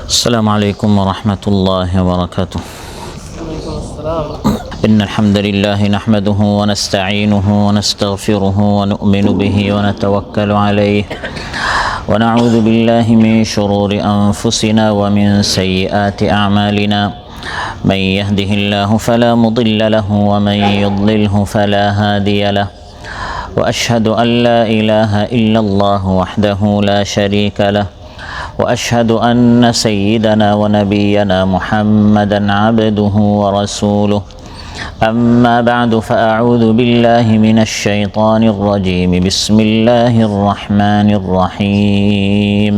السلام عليكم ورحمة الله وبركاته. عليكم السلام. إن الحمد لله نحمده ونستعينه ونستغفره ونؤمن به ونتوكل عليه ونعوذ بالله من شرور أنفسنا ومن سيئات أعمالنا. من يهده الله فلا مضل له ومن يضلله فلا هادي له. وأشهد أن لا إله إلا الله وحده لا شريك له. وأشهد أن سيدنا ونبينا محمدًا عبده ورسوله. أما بعد فأعوذ بالله من الشيطان الرجيم. بسم الله الرحمن الرحيم.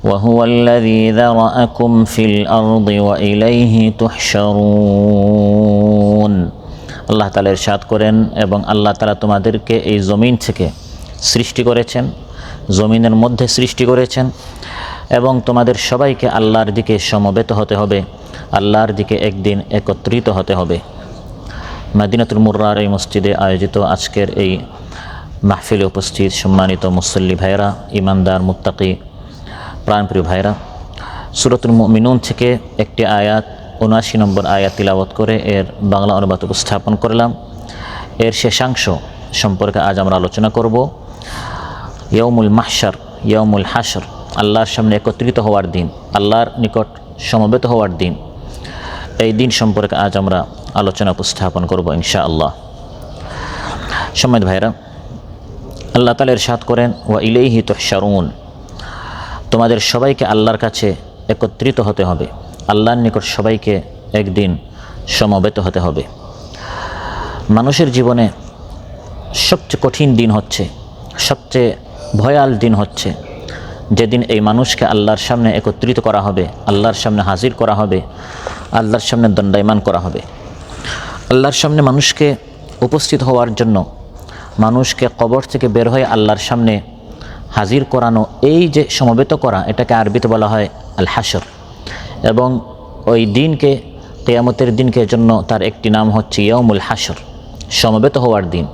وهو الذي ذرأكم في الأرض وإليه تحشرون. আল্লাহ তাআলা ইরশাদ করেন, এবং আল্লাহ তাআলা তোমাদেরকে এই জমিন থেকে সৃষ্টি করেছেন, জমিনের মধ্যে সৃষ্টি করেছেন, এবং তোমাদের সবাইকে আল্লাহর দিকে সমবেত হতে হবে, আল্লাহর দিকে একদিন একত্রিত হতে হবে। মদিনাতুল মুররার এই মসজিদে আয়োজিত আজকের এই মাহফিলে উপস্থিত সম্মানিত মুসল্লি ভাইরা, ইমানদার মুত্তাকি প্রাণপ্রিয় ভাইরা, সূরাতুল মুমিনুন থেকে একটি আয়াত ৭৯ নম্বর আয়াত তিলাওয়াত করে এর বাংলা অনুবাদ উপস্থাপন করলাম। এর শেষাংশ সম্পর্কে আজ আমরা আলোচনা করব। ইয়াউমুল মাহশার, ইয়াউমুল হাশর, আল্লাহর সামনে একত্রিত হওয়ার দিন, আল্লাহর নিকট সমবেত হওয়ার দিন। এই দিন সম্পর্কে আজ আমরা আলোচনা উপস্থাপন করব ইনশাআল্লাহ। সম্মানিত ভাইরা, আল্লাহ তাআলা ইরশাদ করেন, ওয়া ইলাইহি তুহশারুন, তোমাদের সবাইকে আল্লাহর কাছে একত্রিত হতে হবে, আল্লাহর নিকট সবাইকে একদিন সমবেত হতে হবে। মানুষের জীবনে সবচেয়ে কঠিন দিন হচ্ছে, সবচেয়ে ভয়াল দিন হচ্ছে যেদিন এই মানুষকে আল্লাহর সামনে একত্রিত করা হবে, আল্লাহর সামনে হাজির করা হবে, আল্লাহর সামনে দণ্ডায়মান করা হবে। আল্লাহর সামনে মানুষকে উপস্থিত হওয়ার জন্য, মানুষকে কবর থেকে বের হয়ে আল্লাহর সামনে হাজির করানো, এই যে সমবেত করা, এটাকে আরবিতে বলা হয় আল হাশর। এবং ওই দিনকে, কিয়ামতের দিনকে জন্য তার একটি নাম হচ্ছে ইয়াউমুল হাশর, সমবেত হওয়ার দিন,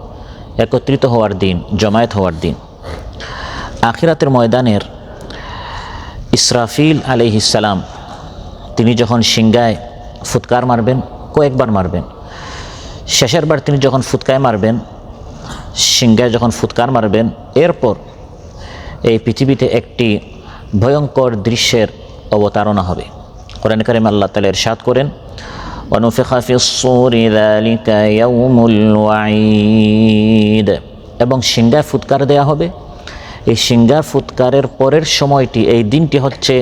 একত্রিত হওয়ার দিন, জমায়েত হওয়ার দিন। আখিরাতের ময়দানের ইসরাফিল আলাইহিস সালাম তিনি যখন সিংহায় ফুৎকার মারবেন, কয়েকবার মারবেন, শেষের বার তিনি যখন ফুৎকায় মারবেন, সিংহায় যখন ফুৎকার মারবেন, এরপর এই পৃথিবীতে একটি ভয়ঙ্কর দৃশ্যের অবতারণা হবে। কোরআনে কারিমে আল্লাহ তাআলা ইরশাদ করেন, ওয়ানুফিখা ফিস-সূরি যালিকা ইয়াউমুল ওয়াঈদ, এবং সিংহায় ফুৎকার দেয়া হবে। এই সিংহার ফুৎকারের পরের সময়টি, এই দিনটি হচ্ছে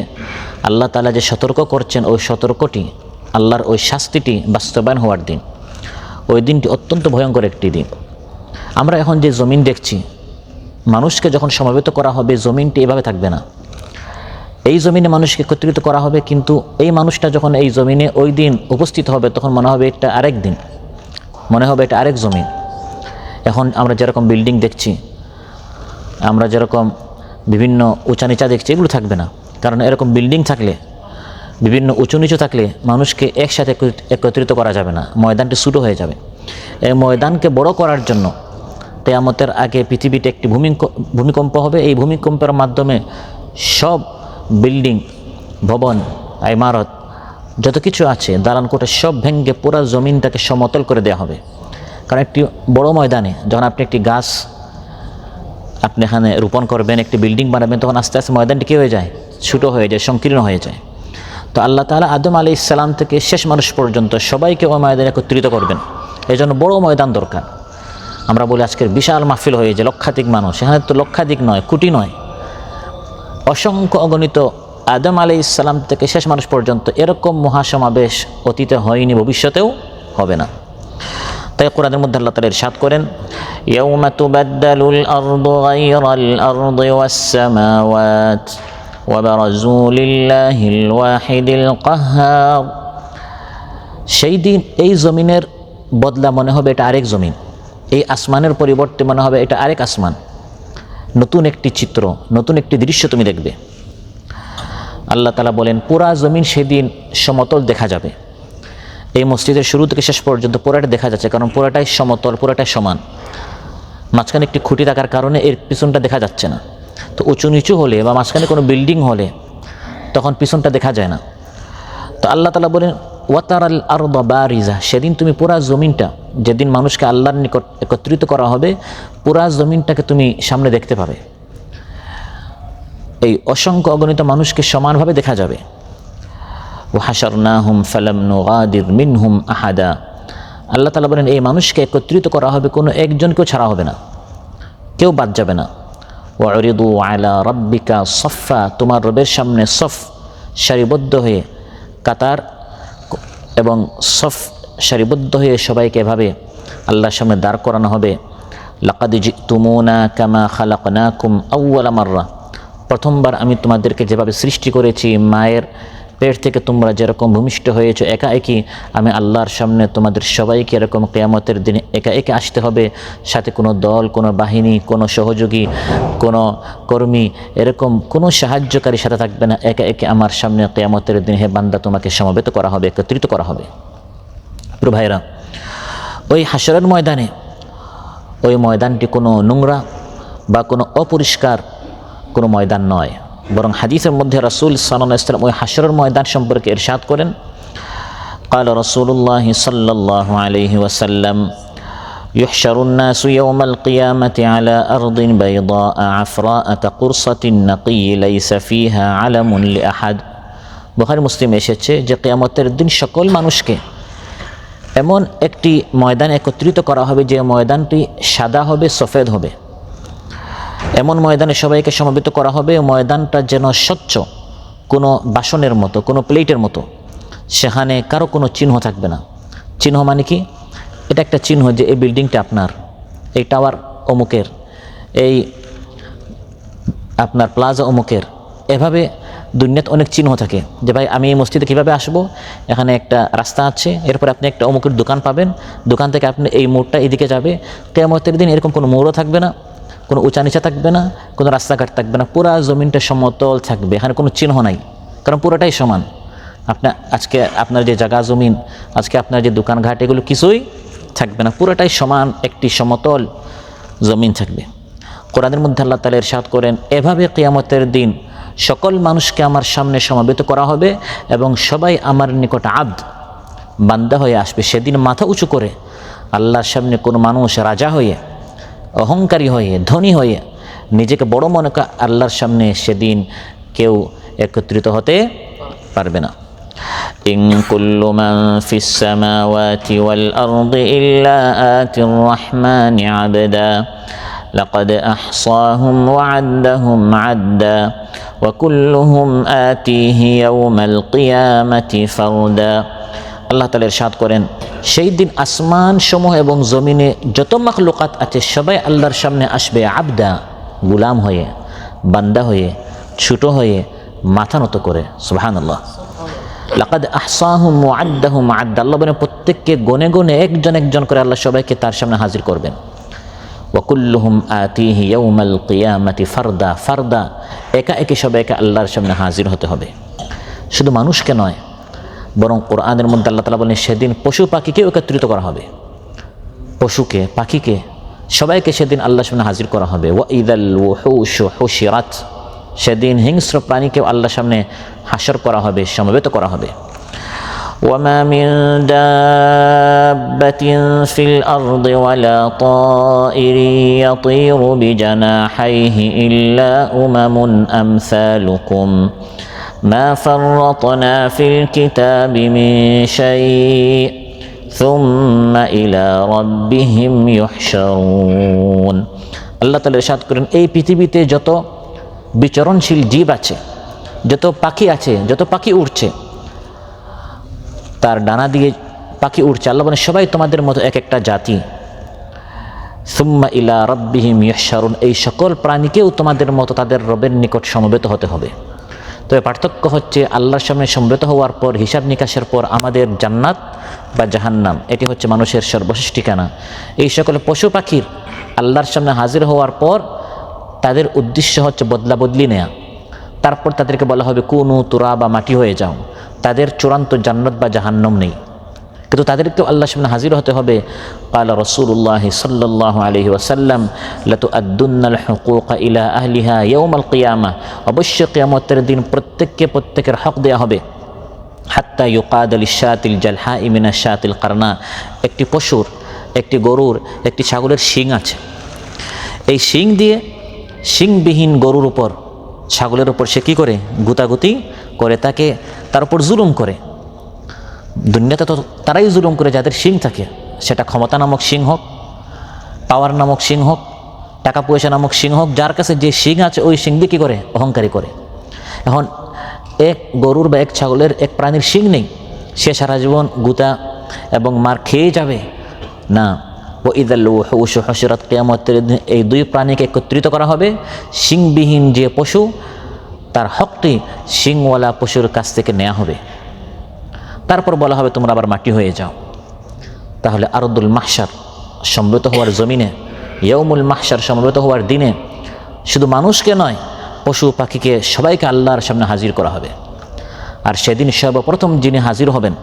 আল্লাহ তাআলা যে সতর্ক করছেন, ওই সতর্কটি, আল্লাহর ওই শাস্তিটি বাস্তবায়ন হওয়ার দিন। ওই দিনটি অত্যন্ত ভয়ঙ্কর একটি দিন। আমরা এখন যে জমিন দেখছি, মানুষকে যখন সমবেত করা হবে, জমিনটি এভাবে থাকবে না। এই জমিনে মানুষকে একত্রিত করা হবে, কিন্তু এই মানুষটা যখন এই জমিনে ওই দিন উপস্থিত হবে, তখন মনে হবে এটা আরেক দিন, মনে হবে এটা আরেক জমিন। এখন আমরা যেরকম বিল্ডিং দেখছি, আমরা যেরকম বিভিন্ন উঁচা নিচা দেখছি, এগুলো থাকবে না। কারণ এরকম বিল্ডিং থাকলে, বিভিন্ন উঁচু নিচু থাকলে মানুষকে একসাথে একত্রিত করা যাবে না, ময়দানটি ছোটো হয়ে যাবে। এই ময়দানকে বড় করার জন্য কিয়ামতের আগে পৃথিবীতে একটি ভূমিকম্প হবে। এই ভূমিকম্পের মাধ্যমে সব বিল্ডিং, ভবন, ইমারত, যত কিছু আছে, দালানকোঠা, সব ভেঙে পুরো জমিনটাকে সমতল করে দেওয়া হবে। কারণ একটি বড় ময়দানে যখন আপনি একটি গাছ আপনি এখানে রোপণ করবেন, একটি বিল্ডিং বানাবেন, তখন আস্তে আস্তে ময়দানটি কী হয়ে যায়, ছোটো হয়ে যায়, সংকীর্ণ হয়ে যায়। তো আল্লাহ তাআলা আদম আলাইহিস সালাম থেকে শেষ মানুষ পর্যন্ত সবাইকে ওই ময়দানে একত্রিত করবেন। এই জন্য বড় ময়দান দরকার। আমরা বলি আজকের বিশাল মাহফিল হয়ে যায়, লক্ষাধিক মানুষ, এখানে তো লক্ষাধিক নয়, কোটি নয়, অসংখ্য অগণিত আদম আলাইহিস সালাম থেকে শেষ মানুষ পর্যন্ত এরকম মহাসমাবেশ অতীতে হয়নি, ভবিষ্যতেও হবে না। তাই কোরআনের মধ্যে আল্লাহ তাআলা ইরশাদ করেন, ইয়াউমা তুবাদদালুল আরদু গায়রাল আরদি ওয়াস সামাওয়াত ওয়া বারাজু লিল্লাহিল ওয়াহিদিল কাহ্হার। সেই দিন এই জমিনের বদলা মনে হবে এটা আরেক জমিন, এই আসমানের পরিবর্তে মনে হবে এটা আরেক আসমান। নতুন একটি চিত্র, নতুন একটি দৃশ্য তুমি দেখবে। আল্লাহ তাআলা বলেন, পুরা জমিন সেদিন সমতল দেখা যাবে। এই মসজিদের শুরু থেকে শেষ পর্যন্ত পুরাটা দেখা যাচ্ছে, কারণ পুরাটাই সমতল, পুরাটাই সমান। মাঝখানে একটি খুঁটি থাকার কারণে এর পিছনটা দেখা যাচ্ছে না। তো উঁচু নিচু হলে বা মাঝখানে কোনো বিল্ডিং হলে তখন পিছনটা দেখা যায় না। তো আল্লাহ তাআলা বলেন ওয়াতারাল আরদা বারিজা, সেদিন তুমি পুরা জমিনটা, যেদিন মানুষকে আল্লাহর নিকট একত্রিত করা হবে, পুরা জমিনটাকে তুমি সামনে দেখতে পাবে। এই অসংখ্য অগণিত মানুষকে সমানভাবে দেখা যাবে। ওয়াহাশারনাহুম ফালাম নুগাদির মিনহুম আহাদা, আল্লাহ তাআলা বলেন এই মানুষকে একত্রিত করা হবে, কোনো একজনকেও ছাড়া হবে না, কেউ বাদ যাবে না। ওয়ারিদু আলা রাব্বিকা সফা, তোমার রবের সামনে সফ সারিবদ্ধ হয়ে, কাতার এবং সফ সারিবদ্ধ হয়ে সবাইকে এভাবে আল্লাহর সামনে দাঁড় করানো হবে। লাকাদ জিতুমুনা কামা খালাকনাকুম আউওয়ালা মাররা, প্রথমবার আমি তোমাদেরকে যেভাবে সৃষ্টি করেছি, মায়ের পেট থেকে তোমরা যেরকম ভূমিষ্ঠ হয়েছো, একা একই আমি আল্লাহর সামনে তোমাদের সবাইকে এরকম কিয়ামতের দিনে একা একে আসতে হবে। সাথে কোনো দল, কোনো বাহিনী, কোনো সহযোগী, কোনো কর্মী, এরকম কোনো সাহায্যকারী সাথে থাকবে না। একা একে আমার সামনে কিয়ামতের দিনে হে বান্দা তোমাকে সমবেত করা হবে, একত্রিত করা হবে। প্রিয় ভাইরা, ওই হাশরের ময়দানে, ওই ময়দানটি কোনো নোংরা বা কোনো অপরিষ্কার কোনো ময়দান নয়, বরং হাদিসের মধ্যে রাসূল সাল্লাল্লাহু আলাইহি ওয়াসাল্লাম ওই হাশরের ময়দান সম্পর্কে ইরশাদ করেন, قال رسول الله صلى الله عليه وسلم يحشر الناس يوم القيامة على أرض بيضاء عفراء كقرصة النقي ليس فيها علم لأحد। বুখারী মুসলিম এসেছে যে কিয়ামতের দিন সকল মানুষকে এমন একটি ময়দান একত্রিত করা হবে যে ময়দানটি সাদা হবে, সফেদ হবে। এমন ময়দানে সবাইকে সমবেত করা হবে, ময়দানটা যেন স্বচ্ছ, কোনো বাসনের মতো, কোনো প্লেটের মতো, সেখানে কারো কোনো চিহ্ন থাকবে না। চিহ্ন মানে কি? এটা একটা চিহ্ন যে এই বিল্ডিংটা আপনার, এই টাওয়ার অমুকের, এই আপনার প্লাজা অমুকের। এভাবে দুনিয়াতে অনেক চিহ্ন থাকে যে ভাই আমি এই মসজিদে কীভাবে আসবো, এখানে একটা রাস্তা আছে, এরপর আপনি একটা অমুকের দোকান পাবেন, দোকান থেকে আপনি এই মোড়টা এদিকে যাবে। কিয়ামতের দিন এরকম কোনো মোড়ও থাকবে না, কোনো উঁচা নিচা থাকবে না, কোনো রাস্তাঘাট থাকবে না, পুরা জমিনটা সমতল থাকবে, এখানে কোনো চিহ্ন নাই, কারণ পুরোটাই সমান। আজকে আপনার যে জায়গা জমিন, আজকে আপনার যে দোকানঘাট, এগুলো কিছুই থাকবে না, পুরোটাই সমান একটি সমতল জমিন থাকবে। কোরআনের মধ্যে আল্লাহ তাআলা ইরশাদ করেন, এভাবে কিয়ামতের দিন সকল মানুষকে আমার সামনে সমবেত করা হবে এবং সবাই আমার নিকট আব্দ, বান্দা হয়ে আসবে। সেদিন মাথা উঁচু করে আল্লাহর সামনে কোনো মানুষ রাজা হয়ে, অহংকারী হয়ে, ধনী হয়ে, নিজেকে বড় মনে করে আল্লাহর সামনে সেদিন কেউ একত্রিত হতে পারবে না। ইন কুল্লু মান ফিস সামাওয়াতি ওয়াল আরদি ইল্লা আতির রাহমানি আবদা লাকাদ আহসাহুম ওয়া আদ্দাহুম আদ্দা ওয়া কুল্লুহুম আতিহি ইয়াওমাল কিয়ামাতি ফারদা। আল্লাহ তাআলা ইরশাদ করেন, সেই দিন আসমান সমূহ এবং জমিনে যত মাখলুকাত আছে সবাই আল্লাহর সামনে আসবে আবদা, গুলাম হয়ে, বান্দা হয়ে, ছোট হয়ে, মাথা নত করে। সুবহানাল্লাহ। লাকাদ আহসাহুম ওয়া আদ্দাহুম আদ্দা, আল্লাহ বলেন প্রত্যেককে গনে গনে একজন একজন করে আল্লাহ সবাইকে তার সামনে হাজির করবেন। ওয়া কুল্লুহুম আতিহি ইয়াওমাল কিয়ামাতি ফারদা, ফারদা, একা একে সবাইকে আল্লাহর সামনে হাজির হতে হবে। শুধু মানুষকে নয়, বরং কোরআনের মধ্যে আল্লাহ তাআলা বলেন সেদিন পশু পাখিকেও একত্রিত করা হবে। পশুকে, পাখিকে, সবাইকে সেদিন আল্লাহর সামনে হাজির করা হবে। ওয়া ইযাল ওয়াহুশু হুশিরাত, সেদিন হিংস্র প্রাণীকেও আল্লাহর সামনে হাসর করা হবে, সমবেত করা হবে। ওয়ামা মিন দাব্বাতিন ফিল আরদি ওয়ালা তাইরিন ইয়াতিরু বিজানাহিহি ইল্লা উমামুন আমসালুকুম মা ফাররাতনা ফিল কিতাবি মিন শাইء সুম্মা ইলা রাব্বিহিম ইউহশারুন। আল্লাহ তাআলা ইরশাদ করেন, এই পৃথিবীতে যত বিচরণশীল জীব আছে, যত পাখি আছে, যত পাখি উড়ছে, তার ডানা দিয়ে পাখি উড়ছে, আল্লাহ বলেন সবাই তোমাদের মতো এক একটা জাতি। সুম্মা ইলা রাব্বিহিম ইউহশারুন, এই সকল প্রাণীকেও তোমাদের মতো তাদের রবের নিকট সমবেত হতে হবে। তবে পার্থক্য হচ্ছে আল্লাহর সামনে সমবেত হওয়ার পর, হিসাব নিকাশের পর আমাদের জান্নাত বা জাহান্নাম, এটি হচ্ছে মানুষের সর্বশেষ ঠিকানা। এই সকল পশু পাখির আল্লাহর সামনে হাজির হওয়ার পর তাদের উদ্দেশ্য হচ্ছে বদলা বদলি নেয়া, তারপর তাদেরকে বলা হবে কুনু তুরাবা, মাটি হয়ে যাও। তাদের চূড়ান্ত জান্নাত বা জাহান্নাম নেই, কিন্তু তাদেরকেও আল্লাহর সামনে হাজির হতে হবে। ক্বালা রাসূলুল্লাহ সাল্লাল্লাহু আলাইহি ওয়াসাল্লাম লাতুআদ্দুন্নাল হুকুকা ইলা আহলিহা ইয়াউমাল কিয়ামাহ, অবশ্যই কিয়ামতের দিন প্রত্যেককে প্রত্যেকের হক দেয়া হবে। হাত্তা ইউকাদ লিশাতিল জালহাই মিনাশ শাতিল কারনা, একটি পশুর, একটি গরুর, একটি ছাগলের শিং আছে, এই শিং দিয়ে শিংবিহীন গরুর উপর, ছাগলের উপর সে কী করে? গুতাগুতি করে, তাকে তার উপর জুলুম করে। দুনিয়াতে তো তারাই জুলুম করে যাদের শিং থাকে, সেটা ক্ষমতা নামক শিং হোক, পাওয়ার নামক শিং হোক, টাকা পয়সা নামক শিং হোক, যার কাছে যে শিং আছে ওই শিং দিয়ে কী করে? অহংকারী করে। এখন এক গরুর বা এক ছাগলের, এক প্রাণীর শিং নেই, সে সারা জীবন গুতা এবং মার খেয়ে যাবে না। ও ইদাল ওহুশু হশরাত, কিয়ামতের দিন এই দুই প্রাণীকে একত্রিত করা হবে। শিংবিহীন যে পশু, তার হকটি শিংওয়ালা পশুর কাছ থেকে নেওয়া হবে। তারপর বলা হবে তোমরা আবার মাটি হয়ে যাও। তাহলে আরদুল মাহশার, সমবেত হওয়ার জমিনে, ইয়াউমুল মাহশার, সমবেত হওয়ার দিনে শুধু মানুষকে নয়, পশু পাখিকে সবাইকে আল্লাহর সামনে হাজির করা হবে। আর সেদিন সর্বপ্রথম যিনি হাজির হবেন,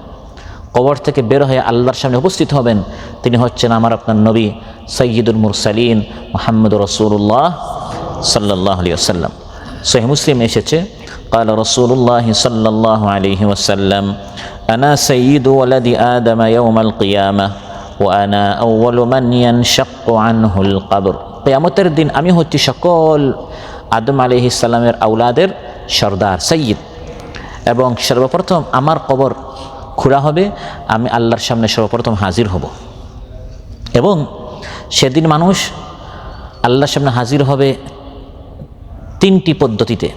কবর থেকে বের হয়ে আল্লাহর সামনে উপস্থিত হবেন, তিনি হচ্ছেন আমার আপনার নবী সাইয়্যিদুল মুরসালিন মুহাম্মদুর রাসূলুল্লাহ সাল্লাল্লাহু আলাইহি ওয়াসাল্লাম। সহিহ মুসলিম এসেছে, ক্বালা রাসূলুল্লাহ সাল্লাল্লাহু আলাইহি ওয়াসাল্লাম আনা সাইয়্যিদু ওয়ালাদি আদম ইয়াউমাল কিয়ামাহ ওয়া আনা আউওয়ালু মান ইয়ানশাক্কু আনহুল কবর। কিয়ামতের দিন আমি হচ্ছি সকল আদম আলাইহিস সালামের আওলাদের সর্দার, সাইয়্যিদ, এবং সর্বপ্রথম আমার কবর খোলা হবে, আমি আল্লাহর সামনে সর্বপ্রথম হাজির হব। এবং সেদিন মানুষ আল্লাহর সামনে হাজির হবে তিনটি পদ্ধতিতে।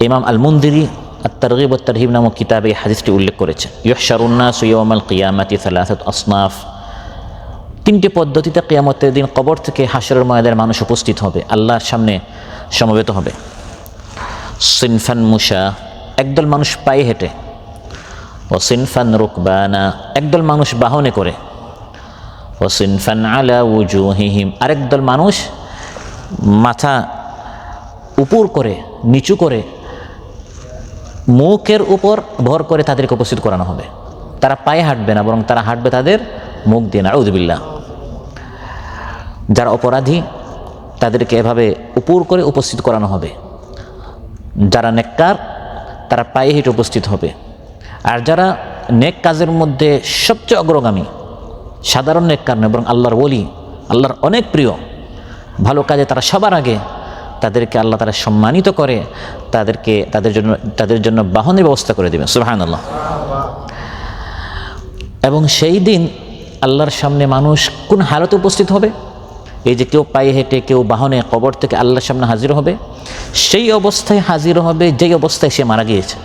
ইমাম আল মুনদিরি আত-তারগীব ওয়াত তারহিব নামক কিতাবে এই হাদিসটি উল্লেখ করেছেন। ইউহশারুন নাসু ইয়াওমাল কিয়ামাতি সালাসাত আসনাফ, তিনটি পদ্ধতিতে কিয়ামতের দিন কবর থেকে হাশরের ময়দানে মানুষ উপস্থিত হবে, আল্লাহর সামনে সমবেত হবে। সিনফান মুশা, একদল মানুষ পায়ে হেঁটে, ও সিনফান রুকবানা, একদল মানুষ বাহনে করে, ও সিনফান আলা উজুহিহিম, আরেক দল মানুষ মাথা উপর করে, নিচু করে, মুখের উপর ভর করে তাদেরকে উপস্থিত করানো হবে। তারা পায়ে হাঁটবে না, বরং তারা হাঁটবে তাদের মুখ দিয়ে। নাউযুবিল্লাহ। যারা অপরাধী তাদেরকে এভাবে উপর করে উপস্থিত করানো হবে। যারা নেককার তারা পায়ে হেঁটে উপস্থিত হবে। আর যারা নেক কাজের মধ্যে সবচেয়ে অগ্রগামী, সাধারণ নেককার নয়, বরং আল্লাহর ওলি, আল্লাহর অনেক প্রিয়, ভালো কাজে তারা সবার আগে, তাদেরকে আল্লাহ তারা সম্মানিত করে, তাদের জন্য বাহনের ব্যবস্থা করে দেবেন। সুবহানাল্লাহ। এবং সেই দিন আল্লাহর সামনে মানুষ কোন হালতে উপস্থিত হবে? এই যে কেউ পায়ে হেঁটে, কেউ বাহনে কবর থেকে আল্লাহর সামনে হাজির হবে, সেই অবস্থায় হাজির হবে যেই অবস্থায় সে মারা গিয়েছে।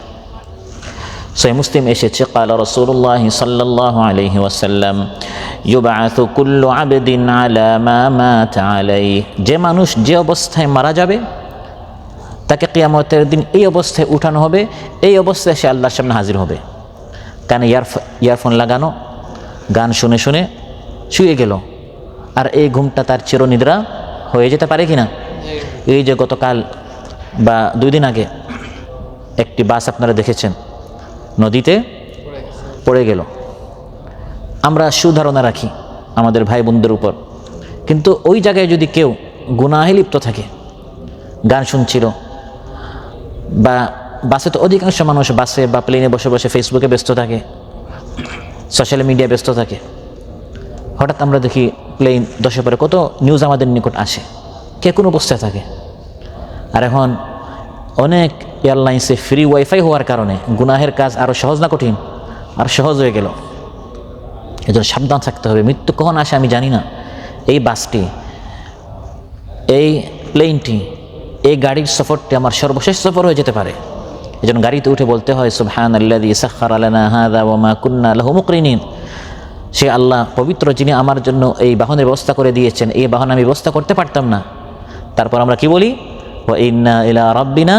সহিহ মুসলিম এসেছে, ক্বালা রাসূলুল্লাহ সাল্লাল্লাহু আলাইহি ওয়াসাল্লাম ইউবআসু কুল্লু আবদিন আলা মা মাতা আলাইহি, যে মানুষ যে অবস্থায় মারা যাবে তাকে কিয়ামতের দিন এই অবস্থায় উঠানো হবে, এই অবস্থায় সে আল্লাহর সামনে হাজির হবে। কানে ইয়ারফোন লাগানো, গান শুনে শুনে শুয়ে গেল, আর এই ঘুমটা তার চিরনিদ্রা হয়ে যেতে পারে কিনা? এই যে গতকাল বা 2 দিন আগে একটি বাস আপনারা দেখেছেন নদীতে পড়ে গেল। আমরা সুধারণা রাখি আমাদের ভাই বোনদের উপর, কিন্তু ওই জায়গায় যদি কেউ গুনাহে লিপ্ত থাকে, গান শুনছিল, বা বাসে তো অধিকাংশ মানুষ বাসে বা প্লেনে বসে বসে ফেসবুকে ব্যস্ত থাকে, সোশ্যাল মিডিয়ায় ব্যস্ত থাকে, হঠাৎ আমরা দেখি প্লেন দশে পরে কত নিউজ আমাদের নিকট আসে, কে কোন অবস্থায় থাকে। আর এখন অনেক এয়ারলাইন্সে ফ্রি ওয়াইফাই হওয়ার কারণে গুনাহের কাজ আরও সহজ না কঠিন? আর সহজ হয়ে গেল। এজন্য সাবধান থাকতে হবে। মৃত্যু কখন আসে আমি জানি না। এই বাসটি, এই প্লেনটি, এই গাড়ির সফরটি আমার সর্বশেষ সফর হয়ে যেতে পারে। এজন্য গাড়িতে উঠে বলতে হয় সুবহানাল্লাযী সাখখারা লানা হাযা ওয়া মা কুন্না লাহু মুকরিনিন। সে আল্লাহ পবিত্র, যিনি আমার জন্য এই বাহনের ব্যবস্থা করে দিয়েছেন, এই বাহন আমি ব্যবস্থা করতে পারতাম না। তারপর আমরা কি বলি? ওয়া ইন্না ইলা রাব্বিনা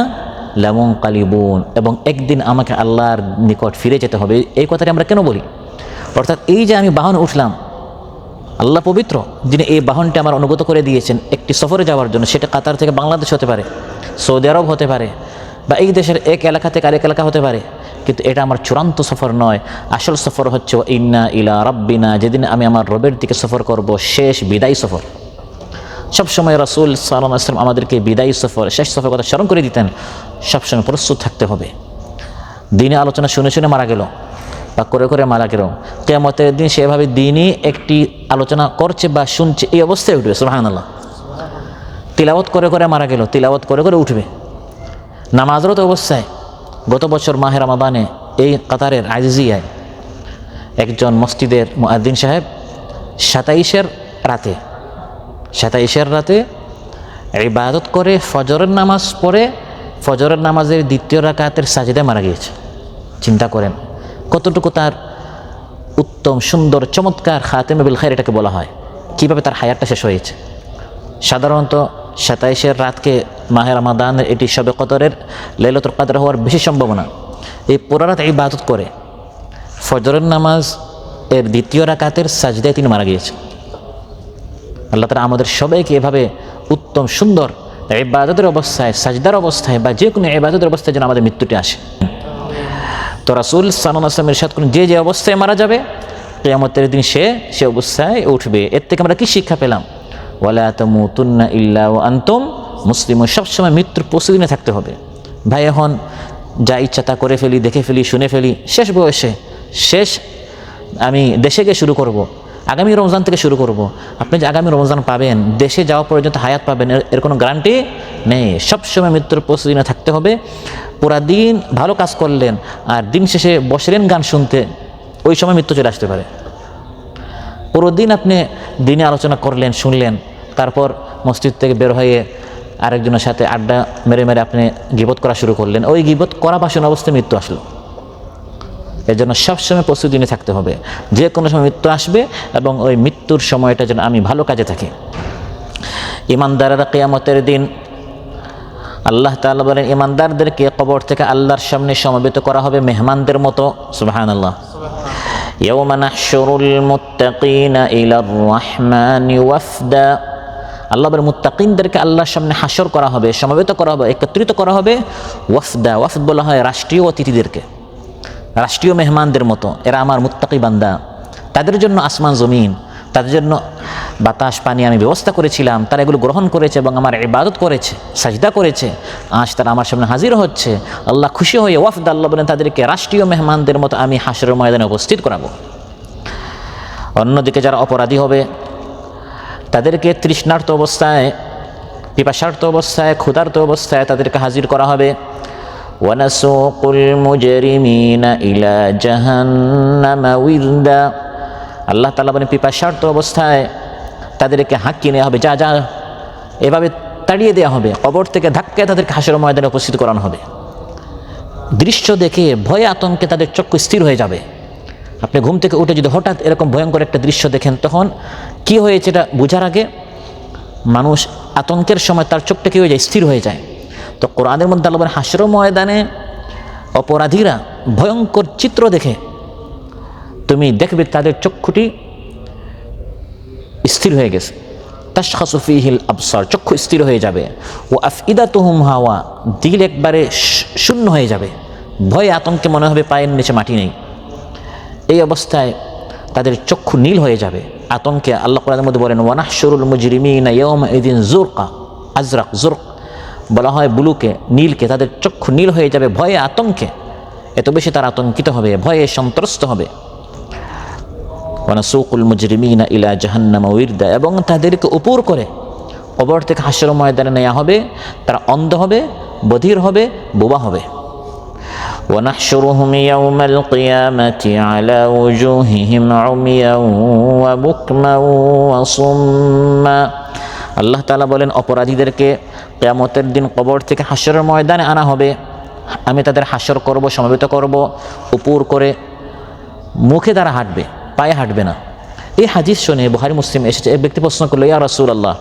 লামুনকালিবুন, এবং একদিন আমাকে আল্লাহর নিকট ফিরে যেতে হবে। এই কথাটি আমরা কেন বলি? অর্থাৎ এই যে আমি বাহনে উঠলাম, আল্লাহ পবিত্র, যিনি এই বাহনটি আমার অনুগত করে দিয়েছেন একটি সফরে যাওয়ার জন্য, সেটা কাতার থেকে বাংলাদেশ হতে পারে, সৌদি আরব হতে পারে, বা এই দেশের এক এলাকা থেকে আরেক এলাকা হতে পারে, কিন্তু এটা আমার চূড়ান্ত সফর নয়। আসল সফর হচ্ছে ইন্না ইলা রাব্বিনা, যেদিন আমি আমার রবের দিকে সফর করব, শেষ বিদায়ী সফর। সবসময় রাসূল সাল্লাল্লাহু আলাইহি ওয়াসাল্লাম আমাদেরকে বিদায়ী সফর, শেষ সফর কথা স্মরণ করে দিতেন। সবসময় প্রস্তুত থাকতে হবে। দিনে আলোচনা শুনে শুনে মারা গেল বা করে করে মারা গেল, কিয়ামতের দিন সেভাবে দিনই একটি আলোচনা করছে বা শুনছে, এই অবস্থায় উঠবে। সুবহানাল্লাহ। তিলাওয়াত করে করে মারা গেল, তিলাওয়াত করে করে উঠবে। নামাজরত অবস্থায় গত বছর মাহে রমাদানে এই কাতারের আজিজিয়ায় একজন মসজিদের মুয়াজ্জিন সাহেব 27-এর রাতে ইবাদত করে ফজরের নামাজ পড়ে ফজরের নামাজের দ্বিতীয় রাকাতের সাজদায় মারা গিয়েছে। চিন্তা করেন কতটুকু তার উত্তম, সুন্দর, চমৎকার খাতেমে বিল খায়র এটাকে বলা হয়, কীভাবে তার হায়াতটা শেষ হয়েছে। সাধারণত 27-এর রাতকে মাহে রমাদানের এটি শবে কদরের লাইলাতুল কদর হওয়ার বেশি সম্ভাবনা। এই পুরো রাত ইবাদত করে ফজরের নামাজ এর দ্বিতীয় রাকাতের সাজদায় তিনি মারা গিয়েছেন। আল্লাহ তাআলা আমাদের সবাইকে এভাবে উত্তম সুন্দর ইবাদতের অবস্থায়, সাজদার অবস্থায় বা যে কোনো ইবাদতের অবস্থায় যেন আমাদের মৃত্যুটি আসে। তো রাসূল সাল্লাল্লাহু আলাইহি ওয়াসাল্লাম ইরশাদ করেন, যে অবস্থায় মারা যাবে কিয়ামতের দিন সে অবস্থায় উঠবে। এর থেকে আমরা কি শিক্ষা পেলাম? ওয়ালা তামুতুন্না ইল্লা ওয়া আনতুম মুসলিমুন। সবসময় মৃত্যুর প্রস্তুতি নিয়ে থাকতে হবে। ভাই এখন যা ইচ্ছা তা করে ফেলি, দেখে ফেলি, শুনে ফেলি, শেষ বয়সে আমি দেশে গিয়ে শুরু করব, আগামী রমজান থেকে শুরু করব। আপনি যে আগামী রমজান পাবেন, দেশে যাওয়া পর্যন্ত হায়াত পাবেন, এর কোনো গ্যারান্টি নেই। সবসময় মৃত্যুর প্রস্তুতি নিয়ে থাকতে হবে। পুরা দিন ভালো কাজ করলেন আর দিন শেষে বসলেন গান শুনতে, ওই সময় মৃত্যু চলে আসতে পারে। পুরো দিন আপনি দিনে আলোচনা করলেন, শুনলেন, তারপর মসজিদ থেকে বের হয়ে আরেকজনের সাথে আড্ডা মেরে মেরে আপনি গীবত করা শুরু করলেন, ওই গীবত করা বাসন অবস্থায় মৃত্যু আসলো। এর জন্য সবসময় প্রস্তুতি নিয়ে থাকতে হবে, যে কোনো সময় মৃত্যু আসবে এবং ওই মৃত্যুর সময়টা যেন আমি ভালো কাজে থাকি। ঈমানদাররা কিয়ামতের দিন আল্লাহ তাআলা বলেন, ঈমানদারদেরকে কবর থেকে আল্লাহর সামনে সমবেত করা হবে মেহমানদের মতো। সুবহানাল্লাহ। ইয়াওমা নাহশুরুল মুত্তাকিনা ইলার রাহমানি ওয়াফদা। আল্লাহ বলেন মুত্তাকিনদেরকে আল্লাহর সামনে হাসর করা হবে, সমবেত করা হবে, একত্রিত করা হবে। ওয়াফদা, ওয়াফদ বলা হয় রাষ্ট্রীয় অতিথিদেরকে, রাষ্ট্রীয় মেহমানদের মতো। এরা আমার মুত্তাকি বান্দা, তাদের জন্য আসমান জমিন, তাদের জন্য বাতাস পানি আমি ব্যবস্থা করেছিলাম, তারা এগুলো গ্রহণ করেছে এবং আমার ইবাদত করেছে, সাজদা করেছে। আজ তারা আমার সামনে হাজির হচ্ছে। আল্লাহ খুশি হয়ে ওয়াফদ, আল্লাহ বলেন তাদেরকে রাষ্ট্রীয় মেহমানদের মতো আমি হাসরের ময়দানে উপস্থিত করাবো। অন্যদিকে যারা অপরাধী হবে তাদেরকে তৃষ্ণার্ত অবস্থায়, পিপাসার্ত অবস্থায়, ক্ষুধার্ত অবস্থায় তাদেরকে হাজির করা হবে। ওয়ানাসুকুল মুজরিমিনা ইলা জাহান্নামা উইরদা। আল্লাহ তাআলা বলেন পিপাসার্ত অবস্থায় তাদেরকে হাঁকিয়ে নেওয়া হবে, যা যা এভাবে তাড়িয়ে দেওয়া হবে। কবর থেকে ধাক্কায় তাদেরকে হাসরের ময়দানে উপস্থিত করানো হবে। দৃশ্য দেখে ভয়ে আতঙ্কে তাদের চক্ষু স্থির হয়ে যাবে। আপনি ঘুম থেকে উঠে যদি হঠাৎ এরকম ভয়ঙ্কর একটা দৃশ্য দেখেন, তখন কি হয়েছে এটা বোঝার আগে মানুষ আতঙ্কের সময় তার চোখটা কি হয়ে যায়, স্থির হয়ে যায়। তো কোরআনের মধ্যে আল্লাহ বলেন হাসরের ময়দানে অপরাধীরা ভয়ঙ্কর চিত্র দেখে তুমি দেখবে তাদের চক্ষুটি স্থির হয়ে গেছে। তাশখাসু ফীহিল আবসার, চক্ষু স্থির হয়ে যাবে। ও আফইদাতুহুম হাওয়া, দিল একবারে শূন্য হয়ে যাবে। ভয়ে আতঙ্কে মনে হবে পায়ের নিচে মাটি নেই। এই অবস্থায় তাদের চক্ষু নীল হয়ে যাবে আতঙ্কে। আল্লাহ কোরআনের মধ্যে বলেন ওয়ানাহশুরুল মুজরিমিনা ইয়াওমা ইযিন যুরকা, আজরাক যুরক বলা হয় বুলুকে, নীলকে। তাদের চক্ষু নীল হয়ে যাবে ভয়ে আতঙ্কে, এত বেশি তারা আতঙ্কিত হবে, ভয়ে সন্ত্রস্ত হবে। ওয়ানাসুকুল মুজরিমিনা ইলা জাহান্নামা উইরদা, এবং তাদেরকে উপর করে কবর থেকে হাসরের ময়দানে নেওয়া হবে। তারা অন্ধ হবে, বধির হবে, বোবা হবে। ونحشرهم يوم القيامة على وجوههم عميا وبكما وصما। আল্লাহ তাআলা বলেন অপরাধীদেরকে কিয়ামতের দিন কবর থেকে হাসরের ময়দানে আনা হবে। আমি তাদের হাসর করব, সমবেত করব, উপর করে। মুখে তারা হাঁটবে, পায়ে হাঁটবে না। এই হাদিস শুনে বুখারী মুসলিম এসেছে। এক ব্যক্তি প্রশ্ন করলো, ইয়া রাসূলুল্লাহ